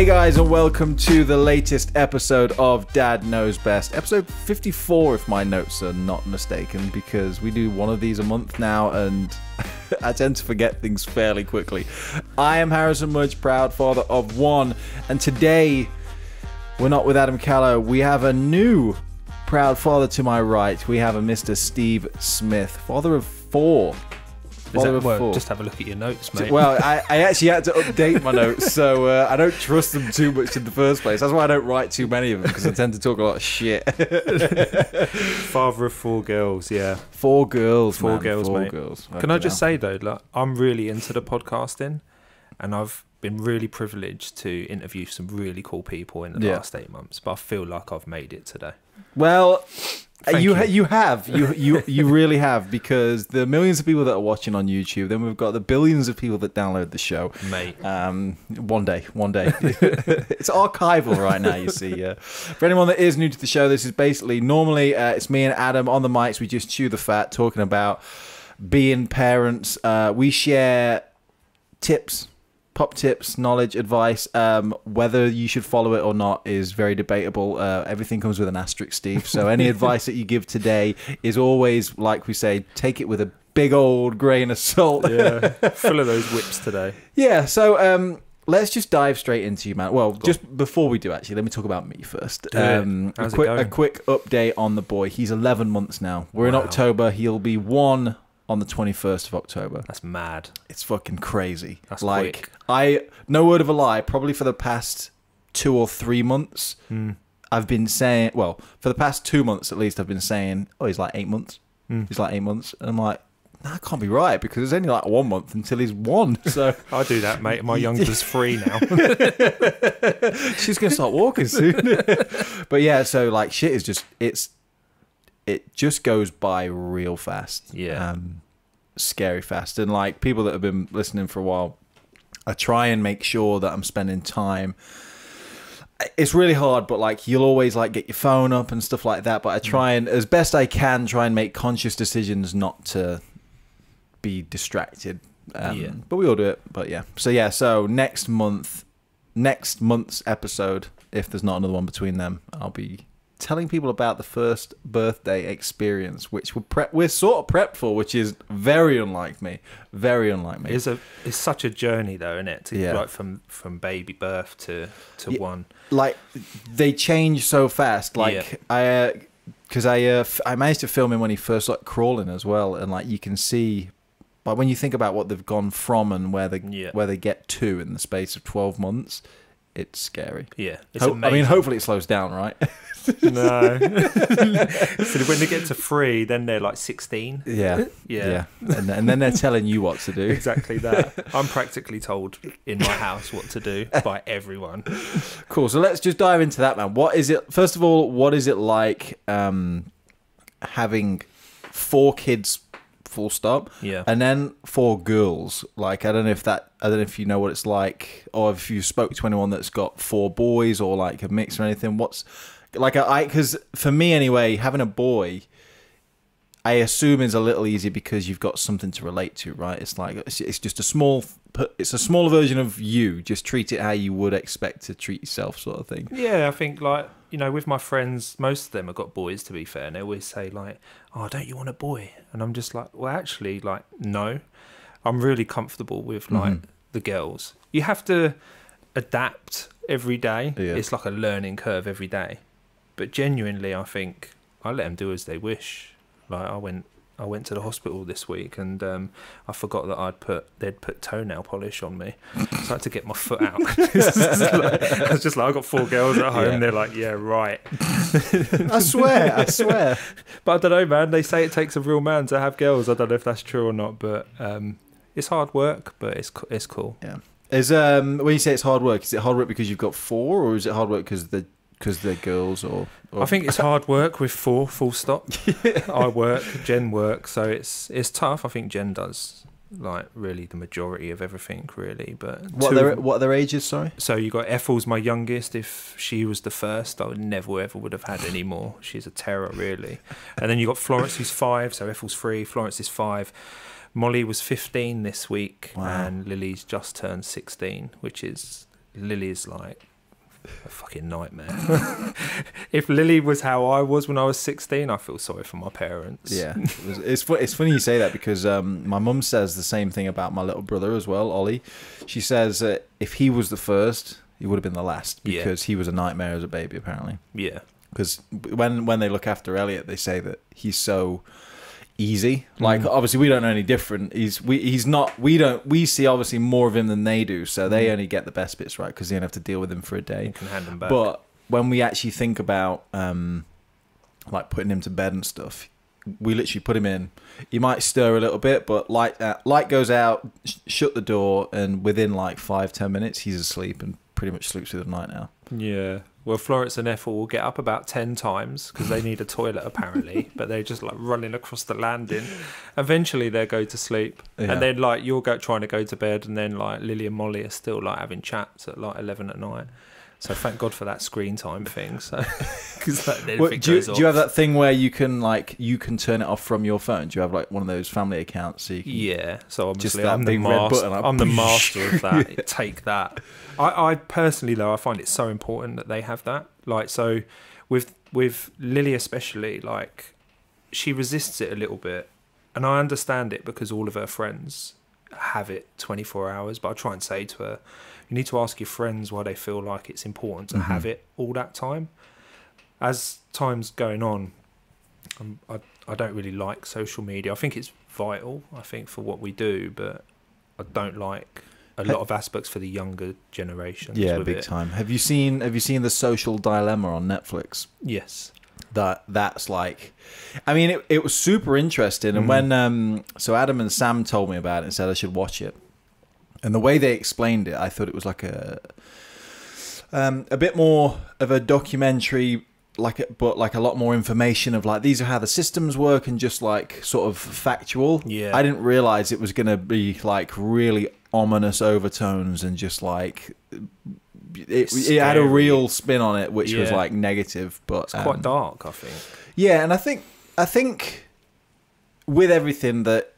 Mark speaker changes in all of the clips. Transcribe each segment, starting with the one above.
Speaker 1: Hey guys, and welcome to the latest episode of Dad Knows Best. Episode 54, if my notes are not mistaken, because we do one of these a month now, and I tend to forget things fairly quickly. I am Harrison Mudge, proud father of one, and today we're not with Adam Callow. We have a new proud father to my right. We have a Mr. Steve Smith, father of four.
Speaker 2: Just have a look at your notes, mate.
Speaker 1: Well, I actually had to update my notes, so I don't trust them too much in the first place. That's why I don't write too many of them, because I tend to talk a lot of shit.
Speaker 2: Father of four girls, yeah.
Speaker 1: Four girls,
Speaker 2: Four
Speaker 1: man.
Speaker 2: girls,
Speaker 1: Four
Speaker 2: mate.
Speaker 1: girls.
Speaker 2: Can I just say, though, like, I'm really into the podcasting, and I've been really privileged to interview some really cool people in the last 8 months, but I feel like I've made it today.
Speaker 1: Well, you
Speaker 2: Thank
Speaker 1: you really have, because the millions of people that are watching on YouTube, then we've got the billions of people that download the show,
Speaker 2: mate.
Speaker 1: One day it's archival right now, you see. For anyone that is new to the show, this is basically normally it's me and Adam on the mics. We just chew the fat talking about being parents. We share tips, pop tips, knowledge, advice. Whether you should follow it or not is very debatable. Everything comes with an asterisk, Steve. So any advice that you give today is always, like we say, take it with a big old grain of salt.
Speaker 2: Yeah, full of those whips today.
Speaker 1: Yeah, so let's just dive straight into you, man. Well, just before we do, actually, let me talk about me first.
Speaker 2: How's it going?
Speaker 1: A quick update on the boy. He's 11 months now. We're in October. He'll be 1 on the 21st of October.
Speaker 2: That's mad.
Speaker 1: It's fucking crazy.
Speaker 2: That's
Speaker 1: like
Speaker 2: quick.
Speaker 1: No word of a lie, probably for the past 2 or 3 months, I've been saying, well, for the past 2 months at least, I've been saying, oh, he's like 8 months. He's like 8 months. And I'm like, that can't be right, because it's only like 1 month until he's 1. So
Speaker 2: I do that, mate. My youngster's 3 now.
Speaker 1: she's going to start walking soon. But yeah, so like shit is just, it just goes by real fast.
Speaker 2: Yeah.
Speaker 1: Scary fast. And like people that have been listening for a while, I try and make sure that I'm spending time. It's really hard, but like you'll always like get your phone up and stuff like that. But I try and, as best I can, try and make conscious decisions not to be distracted. But we all do it. But yeah. So next month's episode, if there's not another one between them, I'll be telling people about the first birthday experience, which we're sort of prepped for, which is very unlike me.
Speaker 2: It's such a journey, though, isn't it? Like from baby birth to one.
Speaker 1: Like they change so fast. Like I managed to film him when he first started crawling as well, and like you can see, but when you think about what they've gone from and where they get to in the space of 12 months, it's scary.
Speaker 2: Yeah, it's
Speaker 1: I mean, hopefully it slows down, right?
Speaker 2: No. So when they get to 3, then they're like 16.
Speaker 1: Yeah. And then they're telling you what to do.
Speaker 2: Exactly that. I'm practically told in my house what to do by everyone.
Speaker 1: Cool. So let's just dive into that, man. First of all, what is it like having 4 kids, full stop?
Speaker 2: Yeah.
Speaker 1: And then 4 girls. Like, I don't know if you know what it's like, or if you spoke to anyone that's got 4 boys, or like a mix or anything. What's like, because for me anyway, having a boy, I assume is a little easier because you've got something to relate to, right? It's like it's just a smaller version of you. Just treat it how you would expect to treat yourself, sort of thing.
Speaker 2: Yeah, I think like, you know, with my friends, most of them have got boys, to be fair, and they always say like, "Oh, don't you want a boy?" And I'm just like, well, actually, like, no, I'm really comfortable with like the girls. You have to adapt every day.
Speaker 1: Yeah.
Speaker 2: It's like a learning curve every day. But genuinely, I think I let them do as they wish. Like I went to the hospital this week, and I forgot that they'd put toenail polish on me, so I had to get my foot out. I was just like, I got 4 girls at home.
Speaker 1: Yeah.
Speaker 2: They're like, yeah, right.
Speaker 1: I swear.
Speaker 2: But I don't know, man. They say it takes a real man to have girls. I don't know if that's true or not, but it's hard work, but it's cool.
Speaker 1: Yeah. Is when you say it's hard work, is it hard work because you've got 4, or is it hard work because they're girls? Or
Speaker 2: I think it's hard work with 4, full stop. I work, Jen works, so it's tough. I think Jen does like really the majority of everything, really. But
Speaker 1: what are their ages? Sorry.
Speaker 2: So you got Ethel's my youngest. If she was the first, I would never ever would have had any more. She's a terror, really. And then you got Florence, who's 5. So Ethel's 3, Florence is 5. Molly was 15 this week, and Lily's just turned 16, which is Lily's like a fucking nightmare. If Lily was how I was when I was 16, I feel sorry for my parents.
Speaker 1: Yeah, it's funny you say that because my mum says the same thing about my little brother as well, Ollie. She says if he was the first, he would have been the last because he was a nightmare as a baby, apparently.
Speaker 2: Yeah.
Speaker 1: Because when they look after Elliot, they say that he's so easy. Like obviously we don't know any different. He's not. We see obviously more of him than they do. So they only get the best bits right because they don't have to deal with him for a day.
Speaker 2: You can hand him back.
Speaker 1: But when we actually think about like putting him to bed and stuff, we literally put him in. He might stir a little bit, but light goes out, shut the door, and within like 5-10 minutes he's asleep and pretty much sleeps through the night now.
Speaker 2: Yeah. Well, Florence and Ethel will get up about 10 times because they need a toilet apparently, but they're just like running across the landing. Eventually they'll go to sleep, and then like you're trying to go to bed, and then like Lily and Molly are still like having chats at like 11 at night. So thank God for that screen time thing. So because
Speaker 1: do you have that thing where you can turn it off from your phone? Do you have like one of those family accounts? So you can
Speaker 2: So obviously
Speaker 1: just
Speaker 2: I'm the master of that. Take that. I personally though I find it so important that they have that. Like so, with Lily especially, like she resists it a little bit, and I understand it because all of her friends have it 24 hours. But I try and say to her, you need to ask your friends why they feel like it's important to have it all that time. As time's going on, I don't really like social media. I think it's vital, I think, for what we do, but I don't like a lot of aspects for the younger generations.
Speaker 1: Yeah,
Speaker 2: with
Speaker 1: big
Speaker 2: it.
Speaker 1: time. Have you seen The Social Dilemma on Netflix?
Speaker 2: Yes.
Speaker 1: That's like, I mean, it was super interesting. And when so Adam and Sam told me about it and said I should watch it, and the way they explained it, I thought it was like a bit more of a documentary, but like a lot more information of like these are how the systems work and just like sort of factual.
Speaker 2: Yeah.
Speaker 1: I didn't realize it was gonna be like really ominous overtones and just like it had a real spin on it, which was like negative, but
Speaker 2: it's quite dark, I think.
Speaker 1: Yeah, and I think with everything that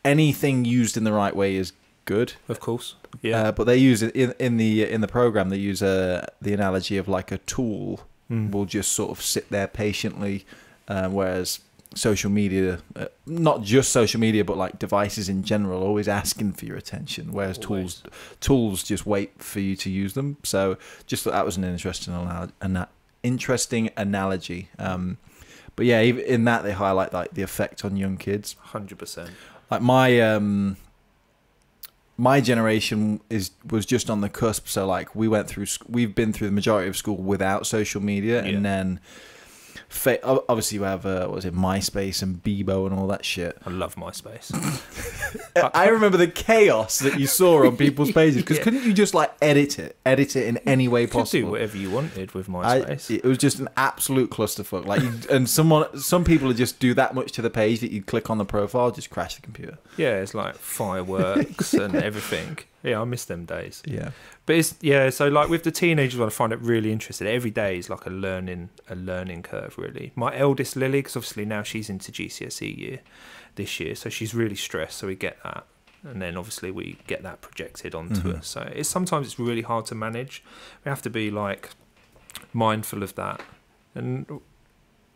Speaker 1: anything used in the right way is good,
Speaker 2: of course. Yeah,
Speaker 1: but they use it in the program. They use the analogy of like a tool will just sort of sit there patiently, whereas social media, not just social media, but like devices in general, always asking for your attention. Whereas tools just wait for you to use them. So just thought that was an interesting analogy. But yeah, even in that they highlight like the effect on young kids.
Speaker 2: 100%.
Speaker 1: Like my generation was just on the cusp, so like we've been through the majority of school without social media, and then obviously you have MySpace and Bebo and all that shit.
Speaker 2: I love MySpace.
Speaker 1: I remember the chaos that you saw on people's pages because couldn't you just like edit it in any way possible?
Speaker 2: You could do whatever you wanted with MySpace.
Speaker 1: It was just an absolute clusterfuck. Like, and some people would just do that much to the page that you click on the profile, just crash the computer.
Speaker 2: Yeah, it's like fireworks and everything. Yeah, I miss them days.
Speaker 1: Yeah,
Speaker 2: but so like with the teenagers, I find it really interesting. Every day is like a learning curve, really. My eldest Lily, because obviously now she's into GCSE year this year, so she's really stressed. So we get that, and then obviously we get that projected onto her. So sometimes it's really hard to manage. We have to be like mindful of that, and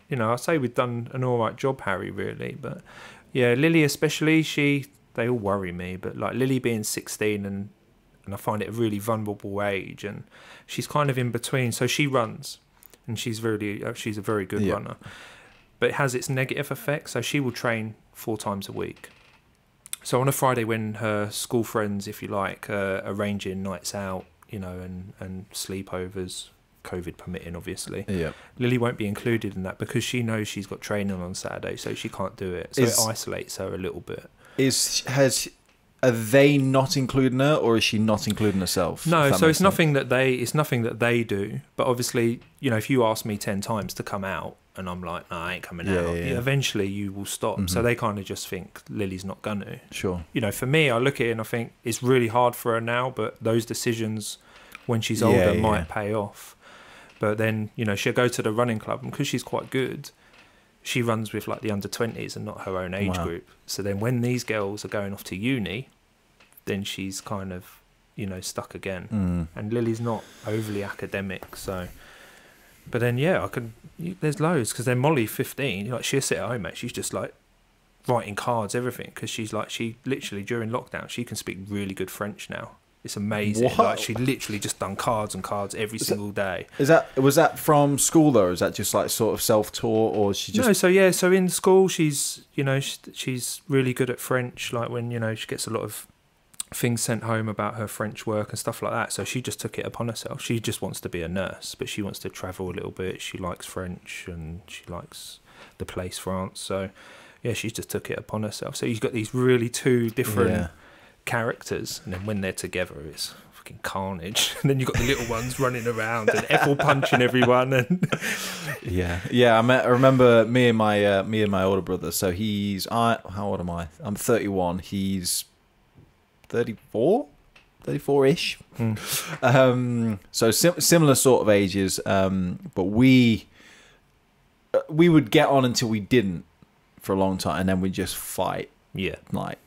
Speaker 2: you know, I say we've done an all right job, Harry, really. But yeah, Lily especially, they all worry me, but like Lily being 16 and I find it a really vulnerable age, and she's kind of in between. So she runs, and she's a very good runner, but it has its negative effects. So she will train 4 times a week. So on a Friday when her school friends, if you like, arranging nights out, you know, and sleepovers, COVID permitting, obviously. Yeah. Lily won't be included in that because she knows she's got training on Saturday, so she can't do it. So it isolates her a little bit.
Speaker 1: Are they not including her, or is she not including herself?
Speaker 2: No, so it's nothing that they do. But obviously, you know, if you ask me 10 times to come out, and I'm like, no, I ain't coming out. Yeah. Eventually, you will stop. So they kind of just think Lily's not gonna. Sure. You know, for me, I look at it and I think it's really hard for her now, but those decisions when she's older might pay off. But then, you know, she'll go to the running club, and because she's quite good, she runs with like the under-20s and not her own age group. So then when these girls are going off to uni, then she's kind of, stuck again. And Lily's not overly academic, so. But then there's loads, because then Molly, 15, like she'll sit at home, mate. She's just like writing cards, everything, because she literally during lockdown she can speak really good French now. It's amazing.
Speaker 1: What?
Speaker 2: Like she literally just done cards and cards every single day.
Speaker 1: Was that from school though? Or is that just like sort of self-taught, or she just?
Speaker 2: No, so in school she's she's really good at French. Like when she gets a lot of things sent home about her French work and stuff like that. So she just took it upon herself. She just wants to be a nurse, but she wants to travel a little bit. She likes French and she likes the place France. So yeah, she just took it upon herself. So you've got these really two different characters, and then when they're together it's fucking carnage. And then you've got the little ones running around and Ethel punching everyone. And
Speaker 1: I remember me and my older brother. So how old am I? I'm 31. He's 34-ish. So similar sort of ages, but we would get on until we didn't for a long time, and then we'd just fight.
Speaker 2: Yeah,
Speaker 1: like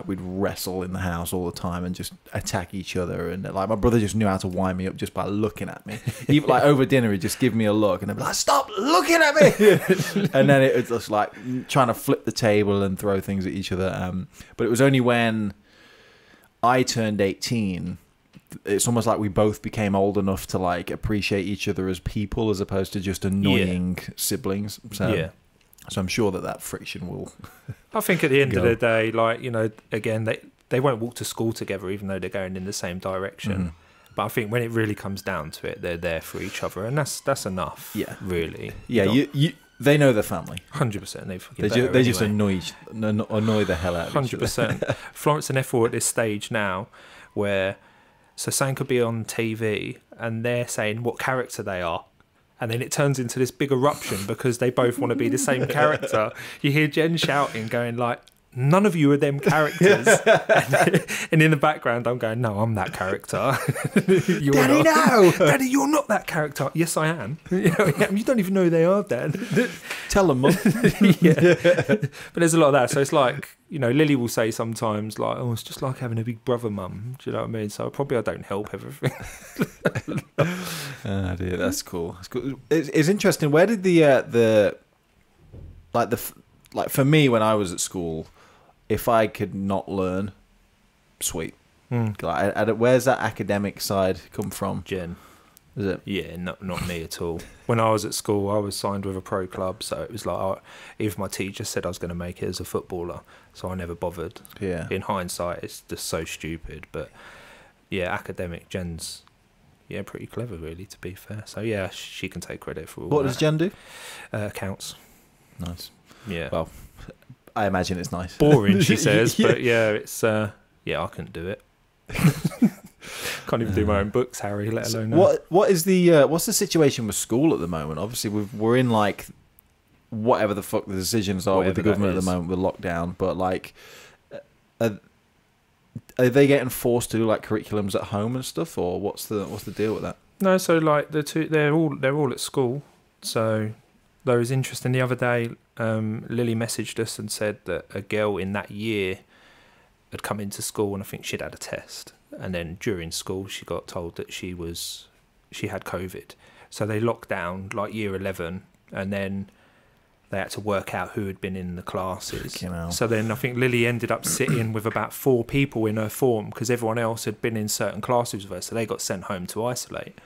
Speaker 1: we'd wrestle in the house all the time and just attack each other. And like my brother just knew how to wind me up just by looking at me. Even like over dinner, he'd just give me a look and I'd be like, "Stop looking at me!" And then it was just like trying to flip the table and throw things at each other. But it was only when I turned 18, it's almost like we both became old enough to like appreciate each other as people as opposed to just annoying siblings. So I'm sure that friction will.
Speaker 2: I think at the end of the day, like, again, they won't walk to school together even though they're going in the same direction. But I think when it really comes down to it, they're there for each other, and that's enough. Yeah, really.
Speaker 1: Yeah, they know their family.
Speaker 2: 100%.
Speaker 1: They just annoy the hell out of each other.
Speaker 2: 100%. Florence and Ethel are at this stage now where something could be on TV and they're saying what character they are. And then it turns into this big eruption because they both want to be the same character. You hear Jen shouting, going like, "None of you are them characters." And in the background, I'm going, "No, I'm that character."
Speaker 1: Daddy, no!
Speaker 2: Daddy, you're not that character. Yes, I am. You don't even know who they are, Dad.
Speaker 1: Tell them, Mum.
Speaker 2: But there's a lot of that. So it's like, Lily will say sometimes like, "Oh, it's just like having a big brother, Mum." Do you know what I mean? So I don't help everything.
Speaker 1: Oh dear, that's cool. That's cool. It's interesting. Where did the for me when I was at school, if I could not learn, sweet. Where's that academic side come from?
Speaker 2: Jen.
Speaker 1: Is it?
Speaker 2: Yeah, not me at all. When I was at school, I was signed with a pro club, so it was like, even my teacher said I was going to make it as a footballer, so I never bothered.
Speaker 1: Yeah.
Speaker 2: In hindsight, it's just so stupid, but yeah, academic, Jen's pretty clever, really, to be fair. So yeah, she can take credit for all
Speaker 1: What
Speaker 2: that.
Speaker 1: does Jen do?
Speaker 2: Accounts.
Speaker 1: Nice.
Speaker 2: Yeah.
Speaker 1: Well, I imagine it's nice.
Speaker 2: Boring, she says, but yeah, it's I couldn't do it. Can't even do my own books, Harry, let alone
Speaker 1: what is the what's the situation with school at the moment? Obviously we're in like whatever the fuck the decisions are with the government at the moment with lockdown, but like are they getting forced to do like curriculums at home and stuff, or what's the deal with that?
Speaker 2: No, so like they're all at school. So that was interesting. The other day, Lily messaged us and said that a girl in that year had come into school and I think she'd had a test, and then during school she got told that she had COVID. So they locked down like year 11, and then they had to work out who had been in the classes. So then I think Lily ended up sitting with about 4 people in her form because everyone else had been in certain classes with her, so they got sent home to isolate.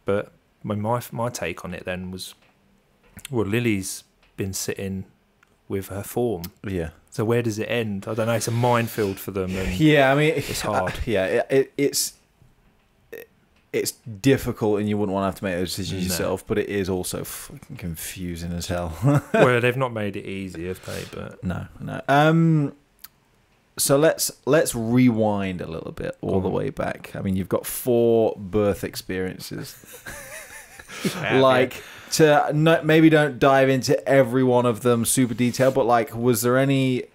Speaker 2: But my take on it then was, well, Lily's been sitting with her form.
Speaker 1: Yeah.
Speaker 2: So where does it end? I don't know. It's a minefield for them. And
Speaker 1: yeah, I mean,
Speaker 2: it's hard.
Speaker 1: It's difficult, and you wouldn't want to have to make those decisions yourself. But it is also fucking confusing as hell.
Speaker 2: Well, they've not made it easy, have they? But
Speaker 1: no. So let's rewind a little bit all the way back. I mean, you've got 4 birth experiences. Maybe don't dive into every one of them super detailed, but like, was there any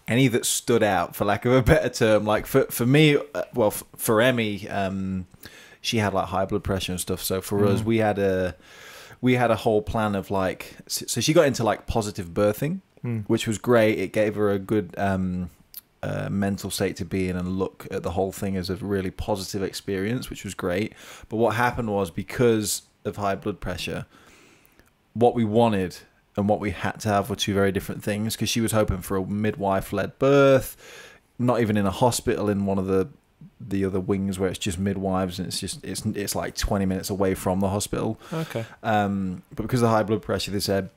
Speaker 1: any that stood out, for lack of a better term? Like for me, for Emmy, she had like high blood pressure and stuff. So for us, we had a whole plan of like, so she got into like positive birthing, which was great. It gave her a good mental state to be in and look at the whole thing as a really positive experience, which was great. But what happened was, because of high blood pressure, what we wanted and what we had to have were two very different things, because she was hoping for a midwife-led birth, not even in a hospital, in one of the other wings where it's just midwives, and it's like 20 minutes away from the hospital.
Speaker 2: Okay.
Speaker 1: But because of the high blood pressure, they said,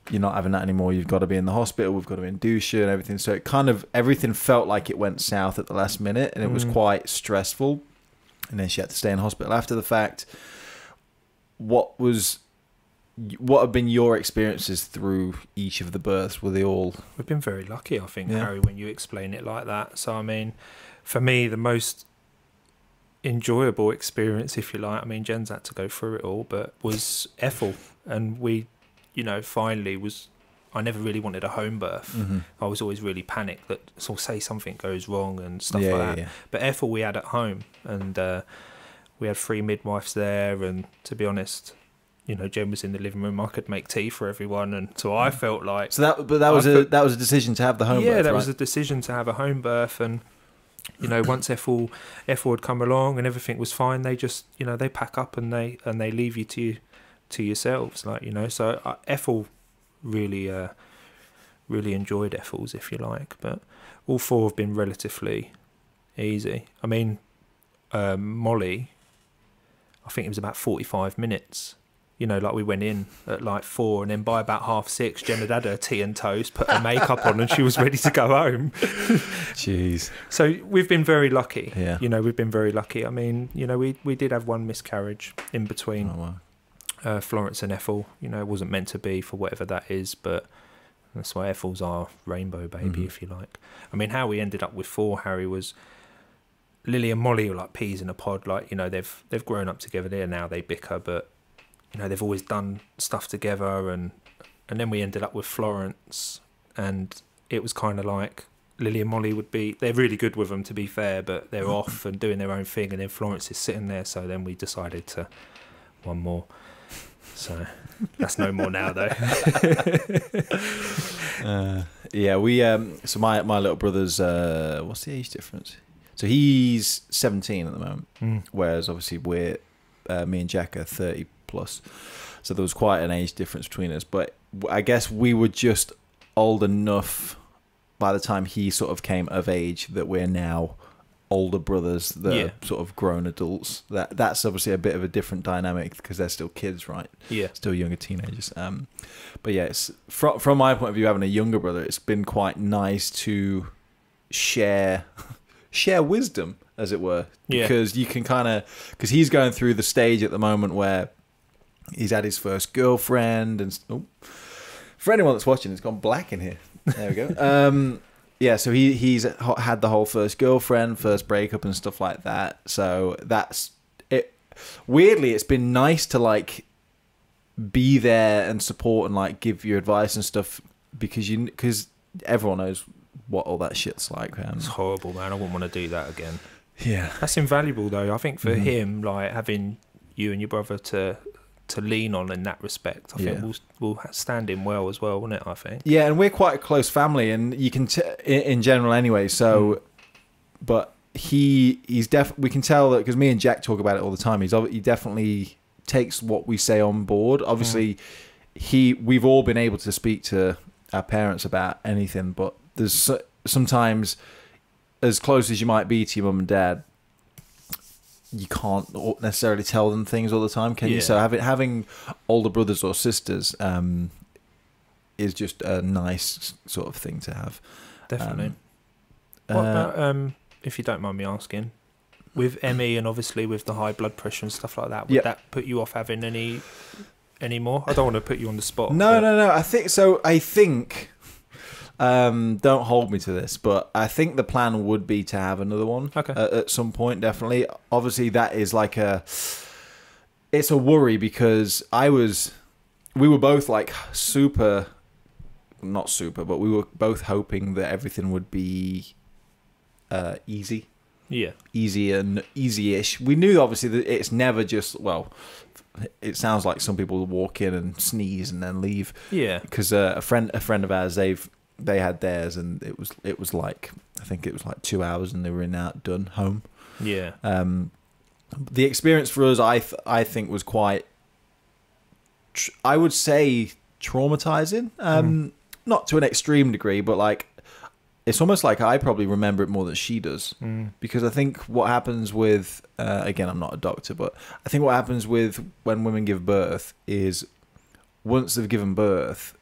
Speaker 1: you're not having that anymore. You've got to be in the hospital. We've got to induce you and everything. So it kind of, everything felt like it went south at the last minute, and it was quite stressful. And then she had to stay in hospital after the fact. What have been your experiences through each of the births? Were they all...
Speaker 2: We've been very lucky, I think, Harry, when you explain it like that. So, I mean, for me, the most enjoyable experience, if you like, I mean, Jen's had to go through it all, but was Ethel. And we, finally I never really wanted a home birth. I was always really panicked that, so say something goes wrong and stuff like that. Yeah. But Ethel we had at home, and we had 3 midwives there, and to be honest, Jen was in the living room. I could make tea for everyone, and so I felt like... So
Speaker 1: that was a decision to have the home birth,
Speaker 2: yeah, that
Speaker 1: right?
Speaker 2: was a decision to have a home birth, and once Ethel had come along and everything was fine, they just they pack up and they leave you to yourselves, like So Ethel really enjoyed Ethel's, if you like, but all 4 have been relatively easy. I mean, Molly, I think it was about 45 minutes. Like we went in at like 4, and then by about 6:30, Jen had her tea and toast, put her makeup on, and she was ready to go home.
Speaker 1: Jeez.
Speaker 2: So we've been very lucky.
Speaker 1: Yeah.
Speaker 2: We've been very lucky. I mean, we did have one miscarriage in between.
Speaker 1: Oh, wow.
Speaker 2: Florence and Ethel. It wasn't meant to be, for whatever that is, but that's why Ethel's our rainbow baby, if you like. I mean, how we ended up with 4, Harry, was Lily and Molly were like peas in a pod. Like, they've grown up together. There now, they bicker, but they've always done stuff together, and then we ended up with Florence, and it was kind of like Lily and Molly they're really good with them, to be fair, but they're off and doing their own thing, and then Florence is sitting there, so then we decided to one more. So that's no more now, though.
Speaker 1: Yeah, we so my little brother's what's the age difference? So he's 17 at the moment, whereas obviously we're me and Jack are 30 plus, so there was quite an age difference between us. But I guess we were just old enough by the time he sort of came of age that we're now older brothers that are sort of grown adults. That's obviously a bit of a different dynamic, because they're still kids, right?
Speaker 2: Yeah,
Speaker 1: still younger teenagers. But yeah, it's, from my point of view, having a younger brother, it's been quite nice to share wisdom, as it were, because you can because he's going through the stage at the moment where he's had his first girlfriend, and for anyone that's watching, it's gone black in here. There we go. Yeah, so he's had the whole first girlfriend, first breakup, and stuff like that. So that's it. Weirdly, it's been nice to like be there and support and like give you advice and stuff, because everyone knows what all that shit's like.
Speaker 2: It's horrible, man. I wouldn't want to do that again.
Speaker 1: Yeah,
Speaker 2: that's invaluable though. I think for him, like having you and your brother to lean on in that respect, I think will stand him well as well, wouldn't it? I think. Yeah,
Speaker 1: and we're quite a close family, and you can in general anyway. So, but he's we can tell that, because me and Jack talk about it all the time. He definitely takes what we say on board. Obviously, we've all been able to speak to our parents about anything, but there's sometimes, as close as you might be to your mum and dad, you can't necessarily tell them things all the time, can you? So having older brothers or sisters is just a nice sort of thing to have.
Speaker 2: Definitely. What about, if you don't mind me asking, with Emmy and obviously with the high blood pressure and stuff like that, would that put you off having any more? I don't want to put you on the spot.
Speaker 1: No. I think don't hold me to this, but I think the plan would be to have another one at some point, definitely. Obviously, that is like it's a worry, because we were both like not super, but we were both hoping that everything would be easy.
Speaker 2: Yeah.
Speaker 1: Easy and easy-ish. We knew, obviously, that it's never just, well, it sounds like some people walk in and sneeze and then leave.
Speaker 2: Yeah.
Speaker 1: Because a friend of ours, they had theirs, and it was like, I think it was like 2 hours, and they were in out done home.
Speaker 2: Yeah.
Speaker 1: The experience for us, I think, was quite, I would say, traumatizing. Not to an extreme degree, but like, it's almost like I probably remember it more than she does. Because I think what happens with, again, I'm not a doctor, but I think what happens with when women give birth is once they've given birth,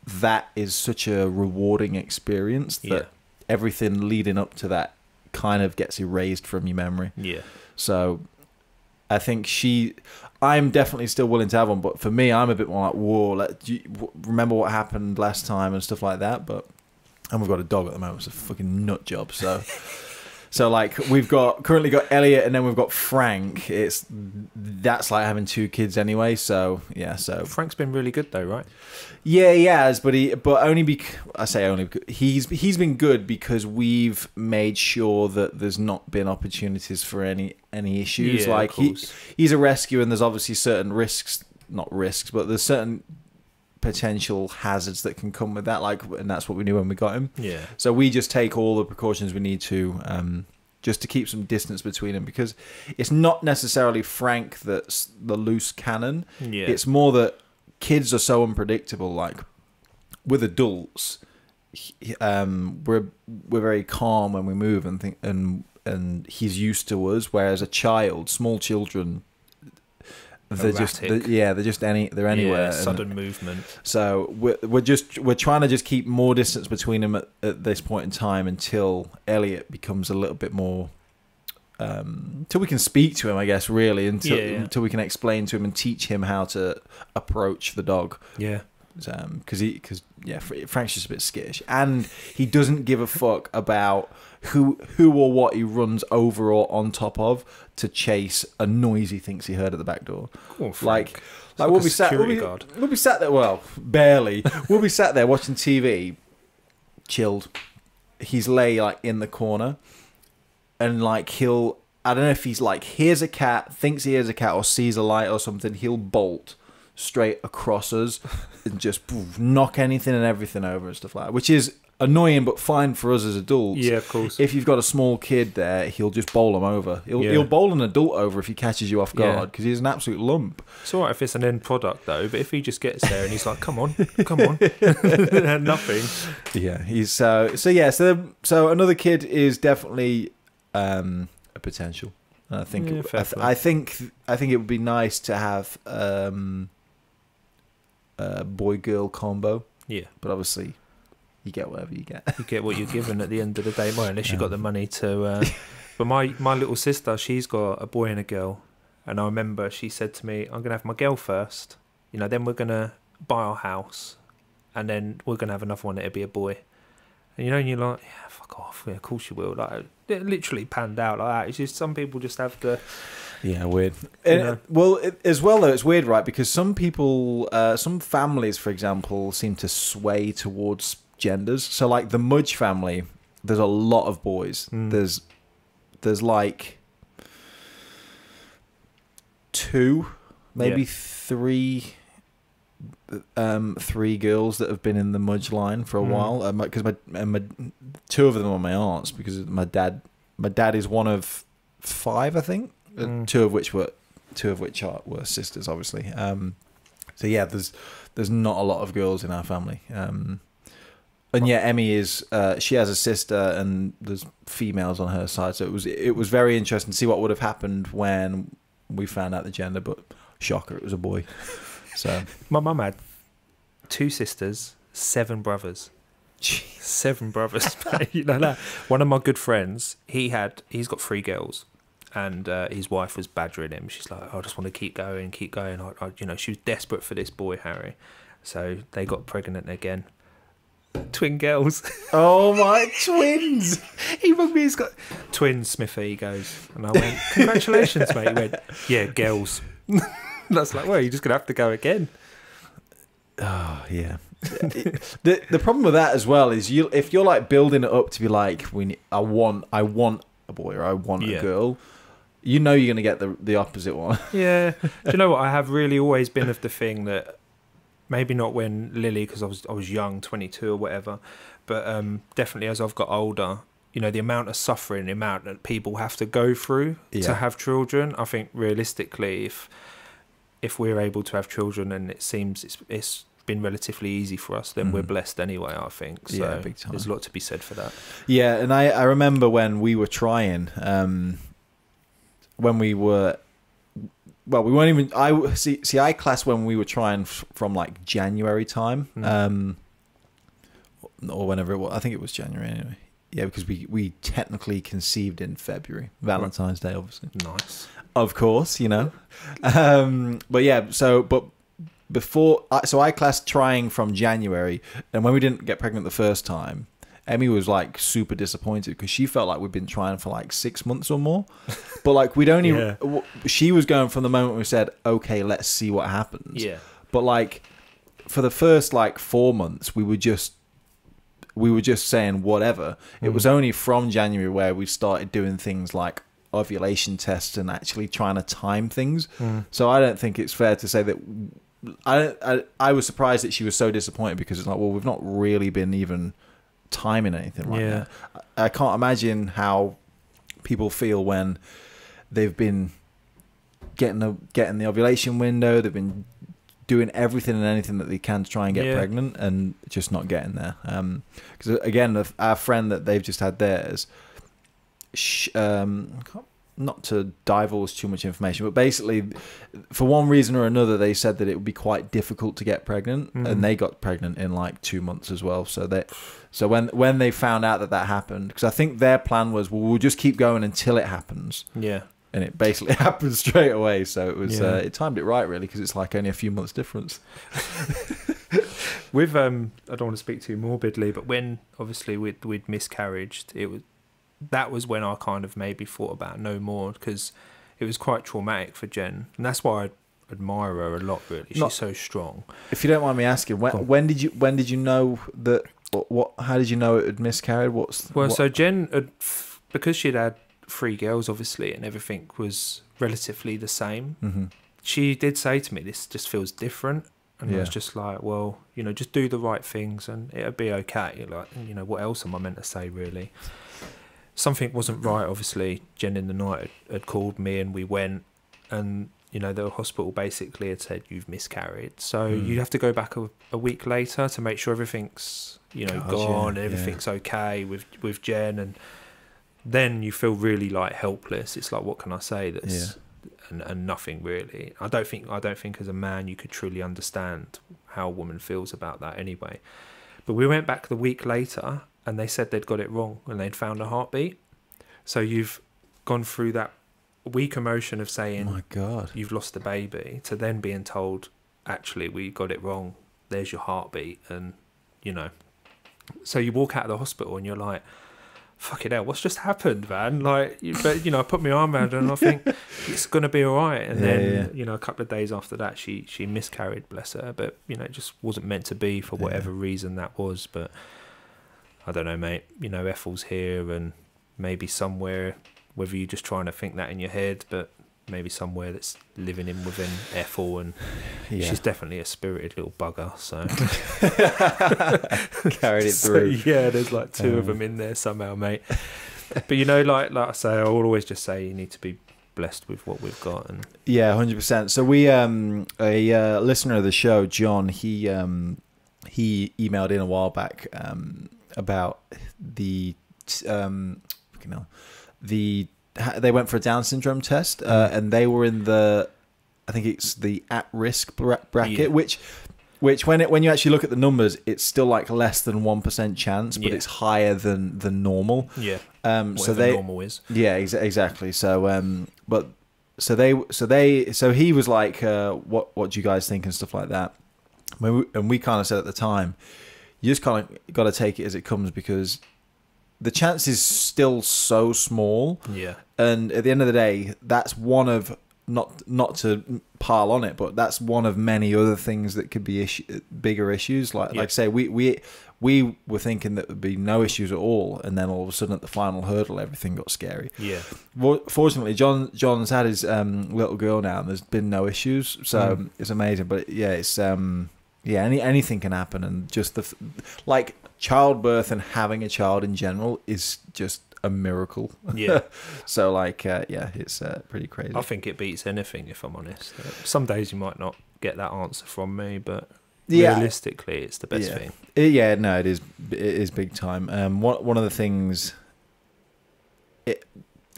Speaker 1: that is such a rewarding experience that everything leading up to that kind of gets erased from your memory.
Speaker 2: Yeah.
Speaker 1: So I think I'm definitely still willing to have one, but for me, I'm a bit more like, whoa, remember what happened last time and stuff like that. But, and we've got a dog at the moment, it's a fucking nut job. So like, we've currently got Elliot, and then we've got Frank. That's like having 2 kids anyway. So yeah, so
Speaker 2: Frank's been really good though, right?
Speaker 1: yeah, he has, but only because I say only because he's been good because we've made sure that there's not been opportunities for any issues.
Speaker 2: Yeah,
Speaker 1: like he's a rescue, and there's obviously certain risks, not risks, but there's certain potential hazards that can come with that. Like, and that's what we knew when we got him.
Speaker 2: Yeah.
Speaker 1: So we just take all the precautions we need to, just to keep some distance between them, because it's not necessarily Frank that's the loose cannon.
Speaker 2: Yeah.
Speaker 1: It's more that kids are so unpredictable. Like with adults, we're very calm when we move and think, and he's used to us. Whereas small children, they're they're anywhere.
Speaker 2: Sudden movement.
Speaker 1: So we're trying to just keep more distance between them at this point in time until Elliot becomes a little bit more. Till we can speak to him, I guess, really, until we can explain to him and teach him how to approach the dog.
Speaker 2: Yeah.
Speaker 1: Because Frank's just a bit skittish, and he doesn't give a fuck about who or what he runs over or on top of to chase a noise he thinks he heard at the back door.
Speaker 2: Oh, Frank.
Speaker 1: Like we'll be sat there. Well, barely. We'll be sat there watching TV, chilled. He's lay like in the corner, and like I don't know if he's like hears a cat, thinks he hears a cat, or sees a light or something. He'll bolt straight across us and just knock anything and everything over and stuff like that, which is annoying but fine for us as adults.
Speaker 2: Yeah, of course.
Speaker 1: If you've got a small kid there, he'll just bowl them over. He'll bowl an adult over if he catches you off guard, because he's an absolute lump.
Speaker 2: It's alright if it's an end product though, but if he just gets there and he's like, come on nothing.
Speaker 1: Yeah, he's so another kid is definitely a potential. I think I think it would be nice to have a boy-girl combo.
Speaker 2: Yeah.
Speaker 1: But obviously, you get whatever you get.
Speaker 2: You get what you're given at the end of the day, well, unless you've got the money to... But my little sister, she's got a boy and a girl. And I remember she said to me, I'm going to have my girl first. Then we're going to buy our house. And then we're going to have another one, it'll be a boy. And and you're like, yeah, fuck off. Yeah, of course you will. Like, it literally panned out like that. It's just some people just have to...
Speaker 1: Yeah, weird. As well, though, it's weird, right? Because some people, some families, for example, seem to sway towards genders. So, like the Mudge family, there's a lot of boys. There's like 2, maybe 3 girls that have been in the Mudge line for a while. Because my 2 of them are my aunts, because my dad is one of 5, I think. 2 of which were sisters, obviously. So yeah, there's not a lot of girls in our family. And yeah, Emmy is she has a sister, and there's females on her side. So it was very interesting to see what would have happened when we found out the gender. But shocker, it was a boy. So
Speaker 2: my mum had 2 sisters, 7 brothers.
Speaker 1: Jeez.
Speaker 2: 7 brothers. That. One of my good friends, he's got 3 girls. And his wife was badgering him. She's like, I just want to keep going. She was desperate for this boy, Harry. So they got pregnant again. Twin girls.
Speaker 1: Oh, my twins.
Speaker 2: He rung me, he's got twins, Smithy, he goes. And I went, congratulations, mate. He went, yeah, girls. That's like, well, you're just going to have to go again.
Speaker 1: Oh, yeah. The problem with that as well is if you're like building it up to be like, I want a boy or I want a girl, you're going to get the opposite one.
Speaker 2: Yeah. Do you know what? I have really always been of the thing that maybe not when Lily, because I was young, 22 or whatever, but definitely as I've got older, you know, the amount of suffering, the amount that people have to go through to have children. I think realistically, if we're able to have children and it seems it's been relatively easy for us, then we're blessed anyway, I think. So
Speaker 1: big time.
Speaker 2: there's a lot to be said for that.
Speaker 1: Yeah, and I remember when we were trying, when we were, well, we weren't even, I class when we were trying from like January time, or whenever it was. I think it was January anyway. Yeah, because we technically conceived in February, Valentine's Day, obviously.
Speaker 2: Nice.
Speaker 1: Of course, you know. But yeah, but before, so I classed trying from January, and when we didn't get pregnant the first time, Emmy was like super disappointed because she felt like we'd been trying for like 6 months or more. But like we'd only, she was going from the moment we said, okay, let's see what happens.
Speaker 2: Yeah.
Speaker 1: But like for the first like 4 months, we were just saying whatever. It was only from January where we started doing things like ovulation tests and actually trying to time things. So I don't think it's fair to say that I was surprised that she was so disappointed, because it's like, well, we've not really been even timing anything like that. I can't imagine how people feel when they've been getting the ovulation window, they've been doing everything and anything that they can to try and get pregnant and just not getting there. Because again, our friend that they've just had theirs, not to divulge too much information, but basically for one reason or another they said that it would be quite difficult to get pregnant, and they got pregnant in like 2 months as well. So when they found out that happened, because I think their plan was, well, we'll just keep going until it happens. Yeah. And it basically happened straight away. So it was it timed it right, really, because it's like only a few months difference.
Speaker 2: With I don't want to speak too morbidly, but when obviously we'd miscarried, that was when I kind of maybe thought about no more, because it was quite traumatic for Jen, and that's why I admire her a lot. Really, she's so strong.
Speaker 1: If you don't mind me asking, when did you know that? How did you know it had miscarried?
Speaker 2: So Jen because she'd had 3 girls, obviously, and everything was relatively the same. She did say to me, "This just feels different," and I was just like, "Well, you know, just do the right things, and it'll be okay." Like, you know, what else am I meant to say, really? Something wasn't right. Obviously, Jen in the night had called me, and we went, and you know, the hospital basically had said, "You've miscarried." So you have to go back a week later to make sure everything's, you know, gone, and everything's okay with Jen, and then you feel really like helpless. It's like, what can I say? And nothing really. I don't think as a man you could truly understand how a woman feels about that anyway. But we went back the week later, and they said they'd got it wrong and they'd found a heartbeat. So you've gone through that weak emotion of saying, "Oh my God, you've lost the baby," to then being told, "Actually, we got it wrong. There's your heartbeat." And you know, so you walk out of the hospital and you're like, "Fucking hell, what's just happened, man?" Like, but you know, I put my arm around her and I think it's gonna be all right. And then you know, a couple of days after that, she miscarried, bless her. But you know, it just wasn't meant to be for whatever reason that was. But I don't know, mate. You know, Ethel's here, and maybe somewhere, whether you're just trying to think that in your head, but maybe somewhere that's living in within Ethel, and she's definitely a spirited little bugger. So
Speaker 1: carried it through.
Speaker 2: So, yeah, there's like 2 of them in there somehow, mate. But you know, like I say, I will always just say you need to be blessed with what we've got. And
Speaker 1: 100%. So we a listener of the show, John, he emailed in a while back about they went for a Down syndrome test, and they were in I think it's the at-risk bracket, which when you actually look at the numbers, it's still like less than 1% chance, but it's higher than normal.
Speaker 2: Yeah.
Speaker 1: Whatever
Speaker 2: normal is.
Speaker 1: Yeah, exactly. So so he was like, what do you guys think and stuff like that. And we kind of said at the time, you just kind of got to take it as it comes, because the chance is still so small. Yeah. And at the end of the day, that's one of, not to pile on it, but that's one of many other things that could be bigger issues. Like I say, we were thinking that there'd be no issues at all, and then all of a sudden at the final hurdle, everything got scary. Yeah. Fortunately, John's had his little girl now, and there's been no issues, so it's amazing. But yeah, it's yeah, anything can happen, and just like childbirth and having a child in general is just a miracle.
Speaker 2: Yeah.
Speaker 1: So like, yeah, it's pretty crazy.
Speaker 2: I think it beats anything, if I'm honest. Some days you might not get that answer from me, but
Speaker 1: Yeah.
Speaker 2: realistically, it's the best thing.
Speaker 1: Yeah, no, it is. It is big time. One of the things,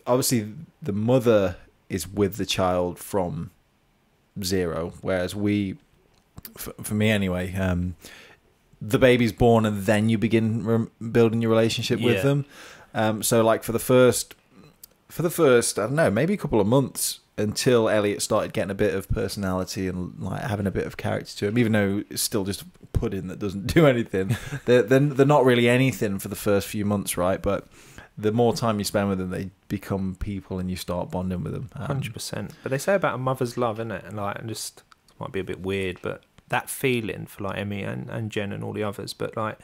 Speaker 1: obviously, the mother is with the child from zero, whereas for me anyway, the baby's born and then you begin building your relationship with them. So like for the first, I don't know, maybe a couple of months until Elliot started getting a bit of personality and like having a bit of character to him, even though it's still just pudding that doesn't do anything. they're not really anything for the first few months, right? But the more time you spend with them, they become people and you start bonding with them.
Speaker 2: 100%. But they say about a mother's love, isn't it? And like, and just it might be a bit weird, but that feeling for like Emmy and Jen and all the others, but like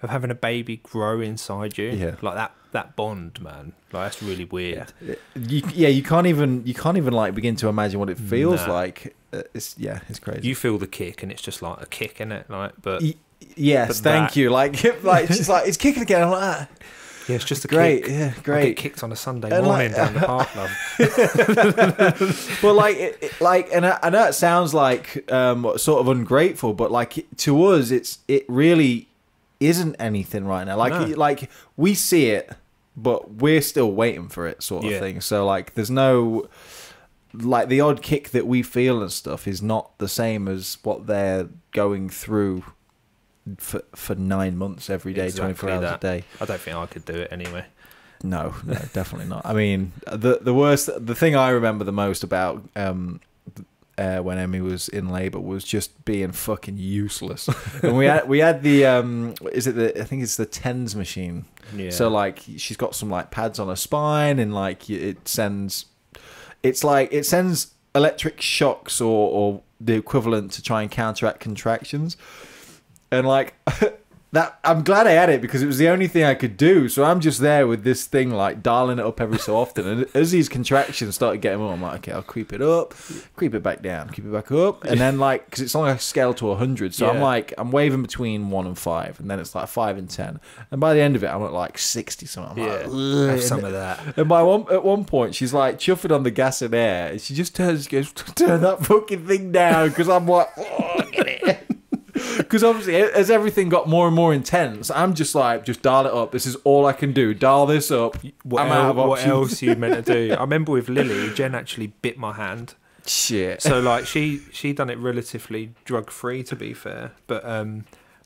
Speaker 2: of having a baby grow inside you, like that bond, man. Like that's really weird.
Speaker 1: You can't even like begin to imagine what it feels like. It's crazy.
Speaker 2: You feel the kick, and it's just like a kick, isn't it? Like, but
Speaker 1: yes, thank you. Like she's like, it's kicking again. I'm like, ah.
Speaker 2: Yeah, it's just a
Speaker 1: great,
Speaker 2: kick.
Speaker 1: yeah, great.
Speaker 2: I get kicked on a Sunday morning down the park, love.
Speaker 1: Well, like, and I know it sounds like sort of ungrateful, but like to us, it really isn't anything right now. Like we see it, but we're still waiting for it, sort of thing. So like, there's no like the odd kick that we feel and stuff is not the same as what they're going through for 9 months every day, exactly 24 hours a day.
Speaker 2: I don't think I could do it anyway.
Speaker 1: No, definitely not. I mean, the thing I remember the most about when Emmy was in labour was just being fucking useless. And we had the I think it's the TENS machine. Yeah. So like she's got some like pads on her spine, and like it sends electric shocks or the equivalent to try and counteract contractions. And like that, I'm glad I had it because it was the only thing I could do. So I'm just there with this thing, like dialing it up every so often. And as these contractions started getting more, I'm like, okay, I'll creep it up, creep it back down, creep it back up, and then like, because it's on a scale to 100, so I'm waving between 1 and 5, and then it's like 5 and 10, and by the end of it, I'm at like 60 something. I'm like,
Speaker 2: have some of that.
Speaker 1: And at one point, she's like chuffing on the gas and air, and she just goes, turn that fucking thing down, because I'm like, oh, get it. Because obviously, as everything got more and more intense, I'm just like, just dial it up. This is all I can do. Dial this up.
Speaker 2: What else are you meant to do? I remember with Lily, Jen actually bit my hand.
Speaker 1: Shit.
Speaker 2: So like she done it relatively drug free, to be fair. But I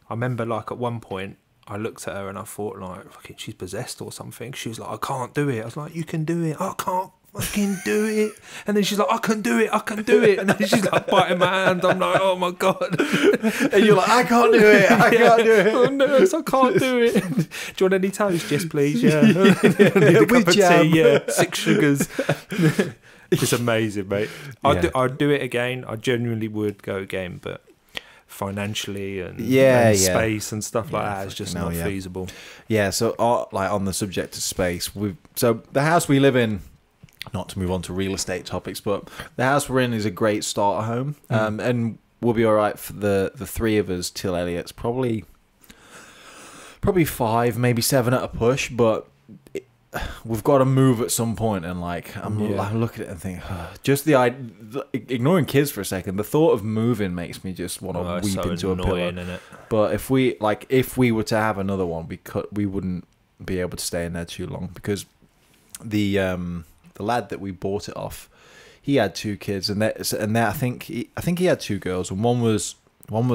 Speaker 2: remember like at one point I looked at her and I thought like, fucking, she's possessed or something. She was like, I can't do it. I was like, you can do it. I can't fucking do it. And then she's like, I can do it. And then she's like biting my hand. I'm like, oh my God.
Speaker 1: And you're like, I can't do it. I can't do it.
Speaker 2: Oh nurse, I can't do it. Do you want any toast? Yes, please. Yeah. Need a cup of tea. Yeah. 6 sugars. It's amazing, mate. I'd do it again. I genuinely would go again, but financially and space and stuff like that is just not feasible. Yeah.
Speaker 1: So like on the subject of space, so the house we live in, not to move on to real estate topics, but the house we're in is a great starter home, and we'll be all right for the 3 of us till Elliot's probably 5, maybe 7 at a push, but we've got to move at some point. And like I'm looking at it and think, just ignoring kids for a second, the thought of moving makes me just want to weep into a pillow.
Speaker 2: Innit?
Speaker 1: But if we were to have another one, we wouldn't be able to stay in there too long, because the lad that we bought it off, he had 2 kids, and I think he had 2 girls, and one was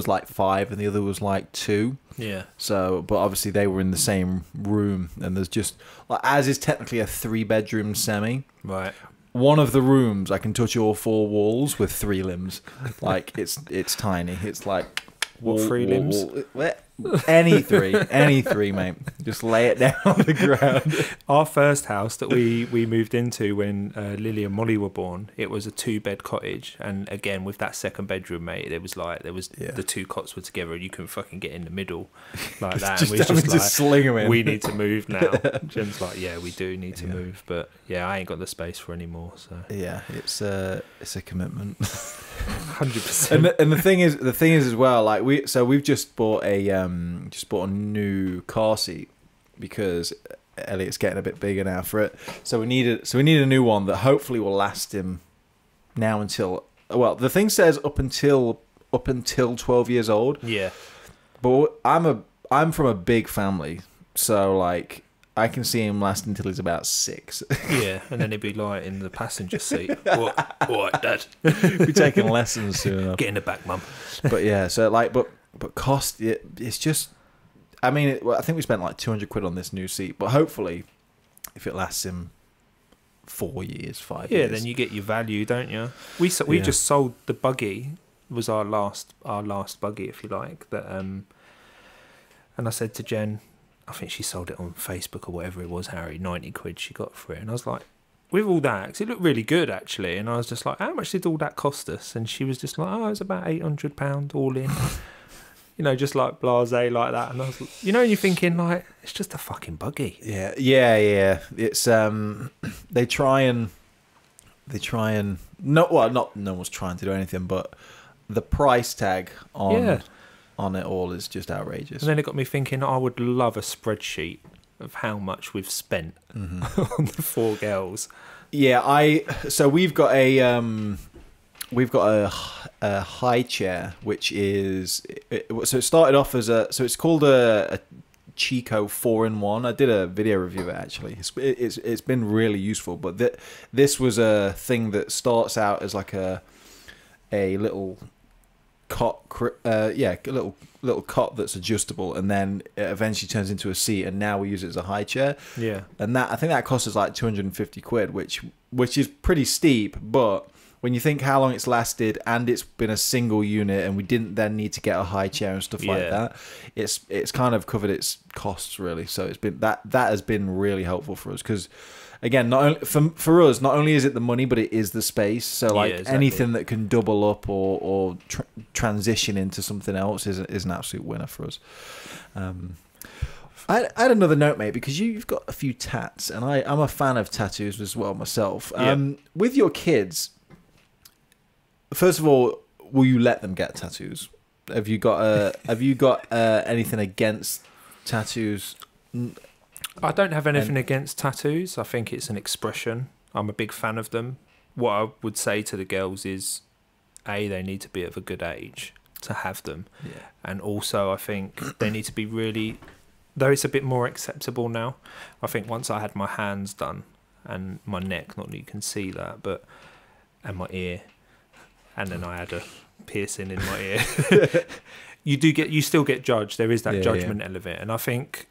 Speaker 1: like 5 and the other was like 2.
Speaker 2: Yeah.
Speaker 1: So, but obviously they were in the same room, and there's just like, as is technically a 3-bedroom semi.
Speaker 2: Right.
Speaker 1: One of the rooms I can touch all 4 walls with 3 limbs. Like it's tiny. It's like
Speaker 2: what 3 limbs?
Speaker 1: Any three, mate. Just lay it down on the ground.
Speaker 2: Our first house that we moved into when Lily and Molly were born, it was a 2-bed cottage, and again with that second bedroom, mate, there was the 2 cots were together, and you couldn't fucking get in the middle like that. And we just
Speaker 1: sling 'em in.
Speaker 2: We need to move now. Jim's like, yeah, we do need to move, but yeah, I ain't got the space for any more. So
Speaker 1: yeah, it's a commitment.
Speaker 2: 100%.
Speaker 1: And the thing is as well, like we've just bought a new car seat because Elliot's getting a bit bigger now for it. So we need a new one that hopefully will last him now until, well, the thing says up until 12 years old.
Speaker 2: Yeah.
Speaker 1: But I'm from a big family, so like I can see him last until he's about 6.
Speaker 2: Yeah, and then he'd be like in the passenger seat. What, Dad?
Speaker 1: Be taking lessons soon enough.
Speaker 2: Get in the back, Mum.
Speaker 1: But yeah, so like, but cost, it's just, I mean, I think we spent like 200 quid on this new seat, but hopefully if it lasts him 4 years, 5 years.
Speaker 2: Yeah, then you get your value, don't you? We just sold the buggy, was our last buggy, if you like, that and I said to Jen, I think she sold it on Facebook or whatever it was, Harry, 90 quid she got for it. And I was like, with all that, 'cause it looked really good actually. And I was just like, how much did all that cost us? And she was just like, oh, it was about £800 all in. You know, just like blasé like that. And I was, you know, you're thinking like, it's just a fucking buggy.
Speaker 1: Yeah. It's they try and not no one's trying to do anything, but the price tag on it all is just outrageous.
Speaker 2: And then it got me thinking, I would love a spreadsheet of how much we've spent on the 4 girls.
Speaker 1: Yeah, so we've got a high chair, which is so it started off as it's called a Chico 4-in-1. I did a video review of it actually. It's been really useful, but this was a thing that starts out as like a little cot, a little cot that's adjustable, and then it eventually turns into a seat, and now we use it as a high chair.
Speaker 2: Yeah,
Speaker 1: and that, I think that costs us like 250 quid, which is pretty steep, but when you think how long it's lasted, and it's been a single unit, and we didn't then need to get a high chair and stuff like that, it's kind of covered its costs really. So it's been that has been really helpful for us, because again, not only for us, not only is it the money, but it is the space. So like anything that can double up or transition into something else is an absolute winner for us. I had another note, mate, because you've got a few tats, and I'm a fan of tattoos as well myself. With your kids, first of all, will you let them get tattoos? Have you got anything against tattoos?
Speaker 2: I don't have anything against tattoos. I think it's an expression. I'm a big fan of them. What I would say to the girls is, A, they need to be of a good age to have them.
Speaker 1: Yeah.
Speaker 2: And also, I think they need to be really, though it's a bit more acceptable now. I think once I had my hands done and my neck, not that you can see that, but, and my ear, and then I had a piercing in my ear. You still get judged. There is that judgment element. And I think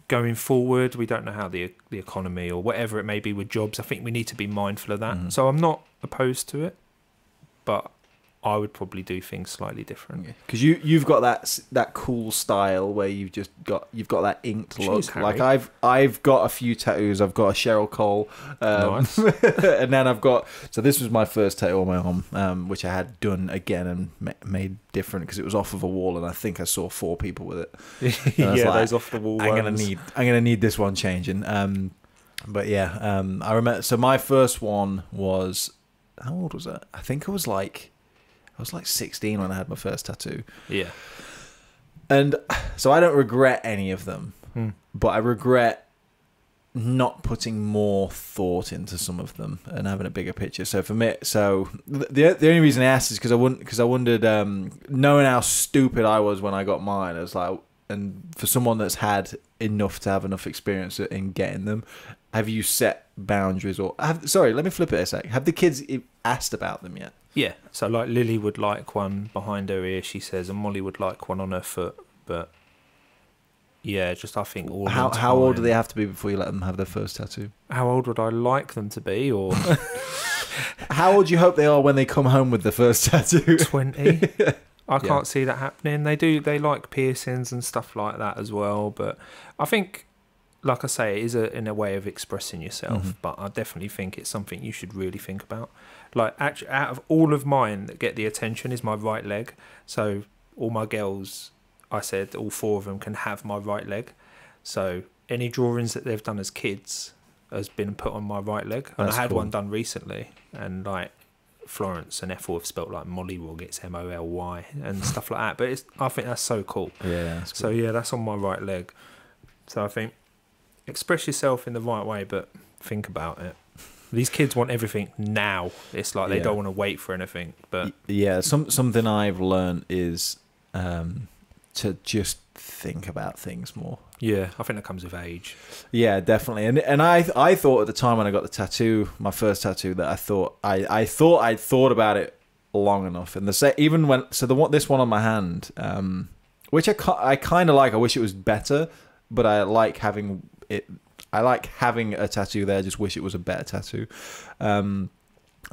Speaker 2: going forward, we don't know how the economy or whatever it may be with jobs. I think we need to be mindful of that. So I'm not opposed to it, but I would probably do things slightly different.
Speaker 1: Because you've got that cool style where you've got that inked look.
Speaker 2: Harry.
Speaker 1: Like I've got a few tattoos. I've got a Cheryl Cole,
Speaker 2: Nice.
Speaker 1: and then I've got. So this was my first tattoo on my arm, which I had done again and made different because it was off of a wall, and I think I saw 4 people with it.
Speaker 2: Yeah,
Speaker 1: like,
Speaker 2: those off the wall.
Speaker 1: I'm gonna need this one changing. But yeah, I remember. So my first one was, how old was I? I think I was like 16 when I had my first tattoo.
Speaker 2: Yeah.
Speaker 1: And so I don't regret any of them, but I regret not putting more thought into some of them and having a bigger picture. So for me, the only reason I asked is because I wondered, knowing how stupid I was when I got mine, I was like, and for someone that's had enough to have enough experience in getting them, have you set boundaries sorry, let me flip it a sec. Have the kids asked about them yet?
Speaker 2: Yeah, so like Lily would like one behind her ear, she says, and Molly would like one on her foot. But yeah, just I think all.
Speaker 1: How old do they have to be before you let them have their first tattoo?
Speaker 2: How old would I like them to be, or
Speaker 1: how old do you hope they are when they come home with the first tattoo?
Speaker 2: 20? I can't see that happening. They like piercings and stuff like that as well. But I think, like I say, it is in a way of expressing yourself. But I definitely think it's something you should really think about. Like, actually, out of all of mine that get the attention is my right leg. So all my girls, I said all 4 of them can have my right leg. So any drawings that they've done as kids has been put on my right leg. And I had one done recently, and like Florence and Ethel have spelt like Mollywog, it's Moly and stuff like that. But I think that's so cool.
Speaker 1: Yeah. That's
Speaker 2: so
Speaker 1: cool.
Speaker 2: yeah, that's on my right leg. So I think express yourself in the right way, but think about it. These kids want everything now. It's like they don't want to wait for anything. But
Speaker 1: yeah, something I've learned is to just think about things more.
Speaker 2: Yeah, I think that comes with age.
Speaker 1: Yeah, definitely. And I thought at the time when I got the tattoo, my first tattoo, that I thought I'd thought about it long enough. And this one on my hand, which I kind of like. I wish it was better, but I like having it. I like having a tattoo there. I just wish it was a better tattoo. I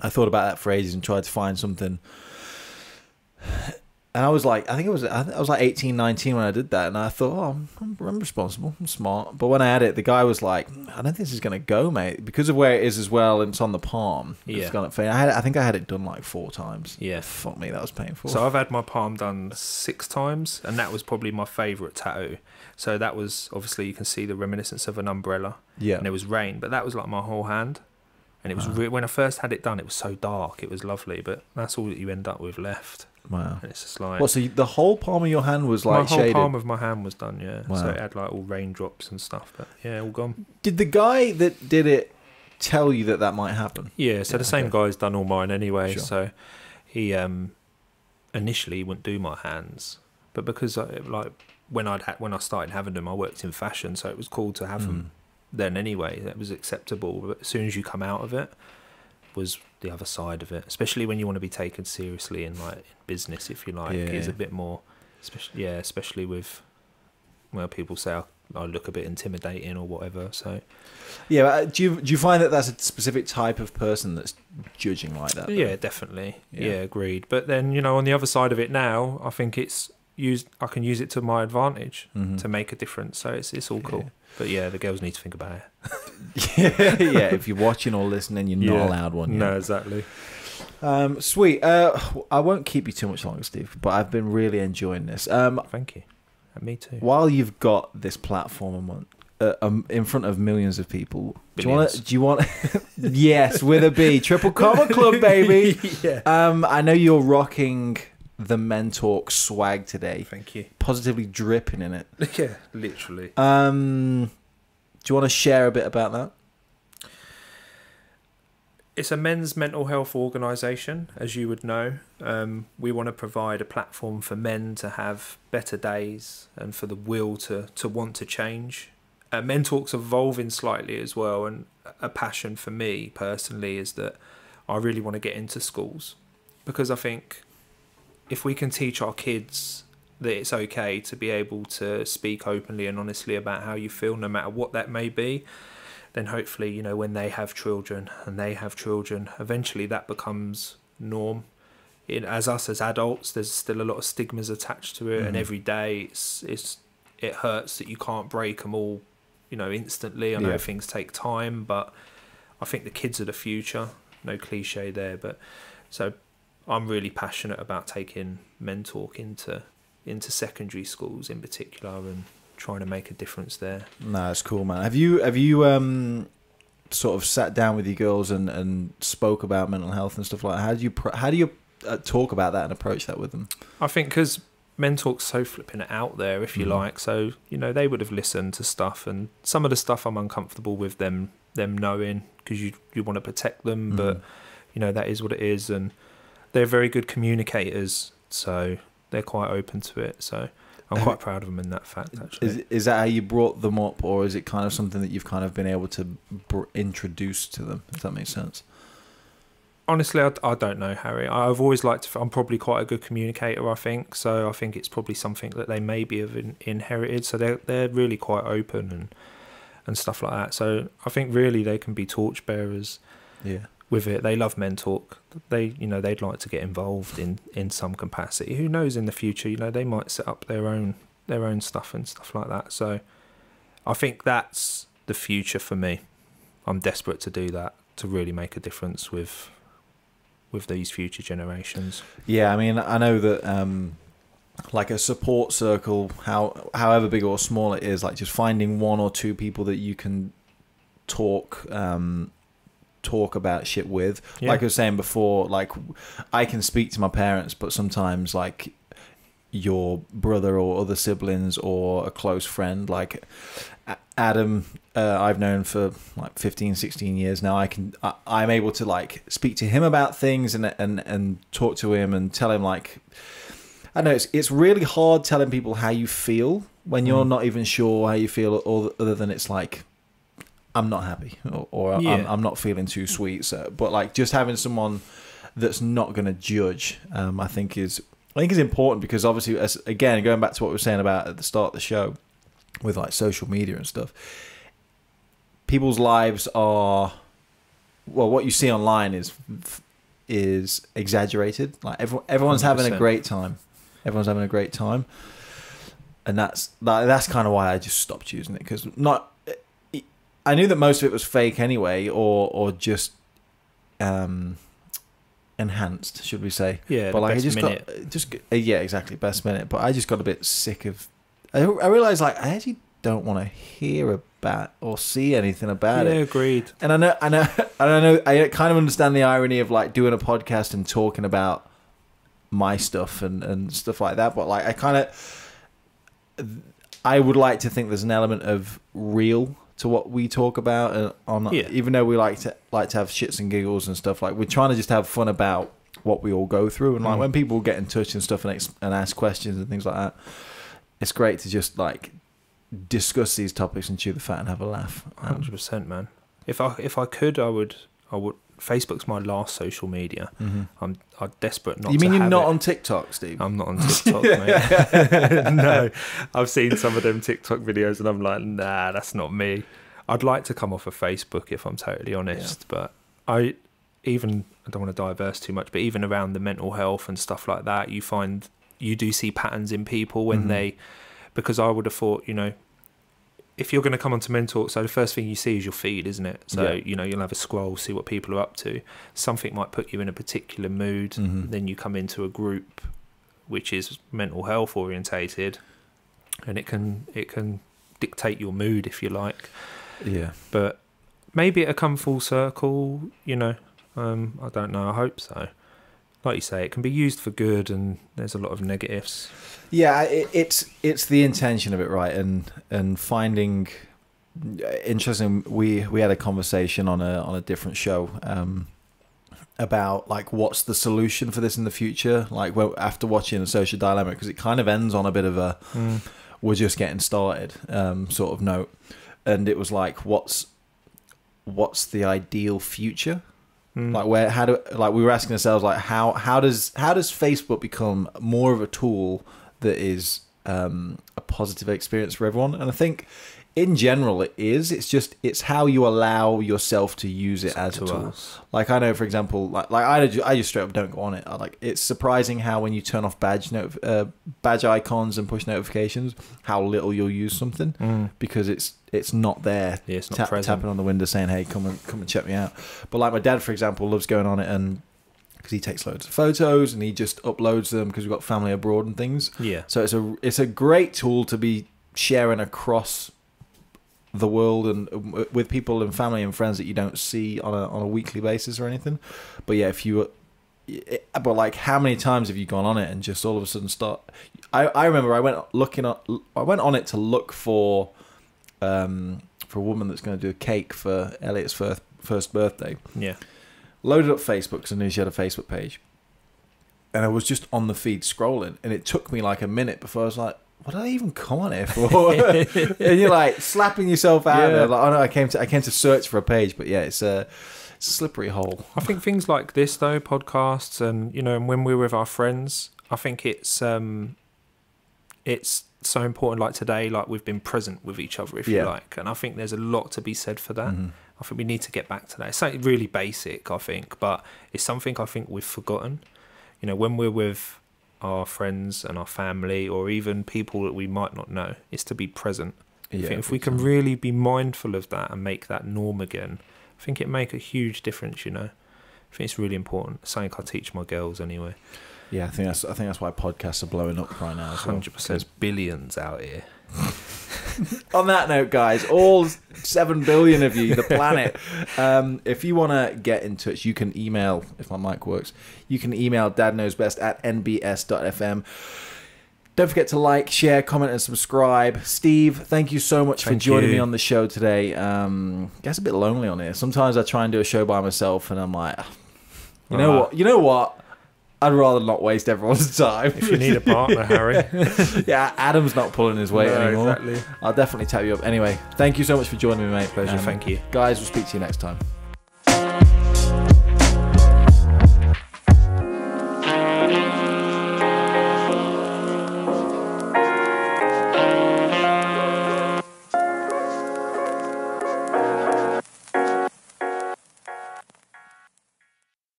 Speaker 1: thought about that for ages and tried to find something. And I was like, I was like 18, 19 when I did that. And I thought, oh, I'm responsible. I'm smart. But when I had it, the guy was like, I don't think this is going to go, mate. Because of where it is as well, and it's on the palm.
Speaker 2: Yeah.
Speaker 1: It's gonna fade. I think I had it done like 4 times.
Speaker 2: Yeah.
Speaker 1: Fuck me, that was painful.
Speaker 2: So I've had my palm done 6 times, and that was probably my favourite tattoo. So that was, obviously, you can see the reminiscence of an umbrella.
Speaker 1: Yeah.
Speaker 2: And it was rain, but that was like my whole hand. And it was when I first had it done, it was so dark. It was lovely, but that's all that you end up with left.
Speaker 1: Wow.
Speaker 2: And it's just like...
Speaker 1: So the whole palm of your hand was like shaded?
Speaker 2: My whole palm of my hand was done, yeah.
Speaker 1: Wow.
Speaker 2: So it had like all raindrops and stuff, but yeah, all gone.
Speaker 1: Did the guy that did it tell you that might happen?
Speaker 2: Yeah, so the same guy's done all mine anyway.
Speaker 1: Sure.
Speaker 2: So he initially wouldn't do my hands, but because when I started having them, I worked in fashion, so it was cool to have them then anyway. That was acceptable. But as soon as you come out of it, was the other side of it, especially when you want to be taken seriously in like business, if you like, is a bit more, especially with, well, people say I look a bit intimidating or whatever. So
Speaker 1: yeah, do you find that that's a specific type of person that's judging like that?
Speaker 2: Yeah, definitely. Yeah, agreed. But then, on the other side of it now, I think I can use it to my advantage to make a difference. So it's all cool. But yeah, the girls need to think about it.
Speaker 1: Yeah, if you're watching or listening, you're not allowed one.
Speaker 2: No, exactly.
Speaker 1: Sweet. I won't keep you too much longer, Steve, but I've been really enjoying this.
Speaker 2: Thank you. And me too.
Speaker 1: While you've got this platform in front of millions of people,
Speaker 2: Billions.
Speaker 1: do you want yes, with a B, Triple Comma Club, baby.
Speaker 2: Yeah.
Speaker 1: I know you're rocking the Men Talk swag today.
Speaker 2: Thank you.
Speaker 1: Positively dripping in it.
Speaker 2: Yeah, literally.
Speaker 1: Do you want to share a bit about that?
Speaker 2: It's a men's mental health organisation, as you would know. We want to provide a platform for men to have better days and for the will to want to change. Men Talk's evolving slightly as well, and a passion for me personally is that I really want to get into schools, because I think if we can teach our kids that it's okay to be able to speak openly and honestly about how you feel, no matter what that may be, then hopefully, when they have children, eventually that becomes norm. As adults, there's still a lot of stigmas attached to it, and every day it hurts that you can't break them all, instantly. I know things take time, but I think the kids are the future. No cliche there, but so I'm really passionate about taking Men Talk into secondary schools in particular and trying to make a difference there. No,
Speaker 1: that's cool, man. Have you sort of sat down with your girls and spoke about mental health and stuff like that? How do you talk about that and approach that with them?
Speaker 2: I think because Men Talk's so flipping out there, if you like, so they would have listened to stuff, and some of the stuff I'm uncomfortable with them knowing, because you want to protect them, but that is what it is, and they're very good communicators, so they're quite open to it. So I'm quite proud of them in that fact, actually.
Speaker 1: Is that how you brought them up, or is it kind of something that you've kind of been able to introduce to them, if that makes sense?
Speaker 2: Honestly, I don't know, Harry. I've always liked I'm probably quite a good communicator, I think. So I think it's probably something that they maybe have inherited. So they're really quite open and stuff like that. So I think really they can be torchbearers.
Speaker 1: Yeah.
Speaker 2: with it. They love Men Talk. They'd like to get involved in some capacity. Who knows, in the future, they might set up their own stuff and stuff like that. So I think that's the future for me. I'm desperate to do that, to really make a difference with these future generations.
Speaker 1: Yeah, I mean, I know that like a support circle, however big or small it is, like just finding one or two people that you can talk about shit with.
Speaker 2: Yeah.
Speaker 1: Like I was saying before, like I can speak to my parents, but sometimes like your brother or other siblings or a close friend like Adam, I've known for like 15, 16 years now. I'm able to like speak to him about things and talk to him and tell him, like, I know it's really hard telling people how you feel when you're not even sure how you feel, or other than it's like, I'm not happy or I'm not feeling too sweet. So, but like just having someone that's not going to judge, I think is important, because obviously, again, going back to what we were saying about at the start of the show with like social media and stuff, people's lives are, well, what you see online is exaggerated. Like everyone's 100%. Having a great time. Everyone's having a great time, and that's kind of why I just stopped using it, because I knew that most of it was fake anyway, or just enhanced, should we say?
Speaker 2: Yeah,
Speaker 1: but like I yeah, exactly, best minute. But I just got a bit sick of. I realized, like, I actually don't want to hear about or see anything about it.
Speaker 2: Yeah, agreed.
Speaker 1: And I know, I kind of understand the irony of like doing a podcast and talking about my stuff and stuff like that. But like, I would like to think there's an element of real to what we talk about, even though we like to have shits and giggles and stuff. Like, we're trying to just have fun about what we all go through, and like when people get in touch and stuff and ask questions and things like that, it's great to just like discuss these topics and chew the fat and have a laugh.
Speaker 2: 100%, man. If I could, I would. Facebook's my last social media. I'm desperate not.
Speaker 1: You mean
Speaker 2: to
Speaker 1: you're
Speaker 2: have
Speaker 1: not
Speaker 2: it.
Speaker 1: on TikTok, Steve?
Speaker 2: I'm not on TikTok, mate. No, I've seen some of them TikTok videos and I'm like, nah, that's not me. I'd like to come off of Facebook, if I'm totally honest, but I don't want to diverse too much, but even around the mental health and stuff like that, you do see patterns in people when because I would have thought, if you're going to come onto Men Talk, so the first thing you see is your feed, isn't it? So, you'll have a scroll, see what people are up to. Something might put you in a particular mood. Then you come into a group which is mental health orientated, and it can dictate your mood, if you like. Yeah. But maybe it'll come full circle, I don't know. I hope so. Like you say, it can be used for good, and there's a lot of negatives.
Speaker 1: Yeah, it's the intention of it, right? And finding interesting. We had a conversation on a different show about like what's the solution for this in the future. Like after watching The Social Dilemma, because it kind of ends on a bit of a we're just getting started sort of note, and it was like what's the ideal future. Like we were asking ourselves, like how does Facebook become more of a tool that is a positive experience for everyone? And I think in general it is. It's how you allow yourself to use it as a tool. Like I know, for example, like I just straight up don't go on it. It's surprising how when you turn off badge icons and push notifications, how little you'll use something because it's not there.
Speaker 2: Yeah, it's not present.
Speaker 1: Tapping on the window saying, "Hey, come and check me out." But like my dad, for example, loves going on it, and because he takes loads of photos and he just uploads them because we've got family abroad and things.
Speaker 2: Yeah.
Speaker 1: So it's a great tool to be sharing across the world and with people and family and friends that you don't see on a weekly basis or anything. But yeah, but like how many times have you gone on it and just all of a sudden start? I remember I went on it to look for a woman that's going to do a cake for Elliot's first birthday.
Speaker 2: Yeah.
Speaker 1: Loaded up Facebook because I knew she had a Facebook page, and I was just on the feed scrolling, and it took me like a minute before I was like, what did I even come on here for? And you're like slapping yourself out there. Like, oh no, I came to search for a page, but yeah, it's a slippery hole.
Speaker 2: I think things like this though, podcasts, and and when we're with our friends, I think it's so important. Like today, like we've been present with each other, if you like, and I think there's a lot to be said for that. I think we need to get back to that. It's something really basic, I think, but it's something I think we've forgotten. You know, when we're with our friends and our family, or even people that we might not know, is to be present. I think if we can really be mindful of that and make that norm again, I think it make a huge difference. You know, I think it's really important. It's something I teach my girls anyway.
Speaker 1: Yeah, I think that's why podcasts are blowing up right now.
Speaker 2: 100%. There's billions out here.
Speaker 1: On that note, guys, all 7 billion of you, the planet, if you want to get in touch, you can email, if my mic works, you can email dadknowsbest@nbs.fm. Don't forget to like, share, comment, and subscribe. Steve, thank you so much for joining me on the show today. Gets a bit lonely on here. Sometimes I try and do a show by myself, and I'm like, you know what? I'd rather not waste everyone's time.
Speaker 2: If you need a partner, Harry.
Speaker 1: Yeah, Adam's not pulling his weight anymore.
Speaker 2: Exactly.
Speaker 1: I'll definitely tap you up. Anyway, thank you so much for joining me, mate.
Speaker 2: Pleasure. Thank you.
Speaker 1: Guys, we'll speak to you next time.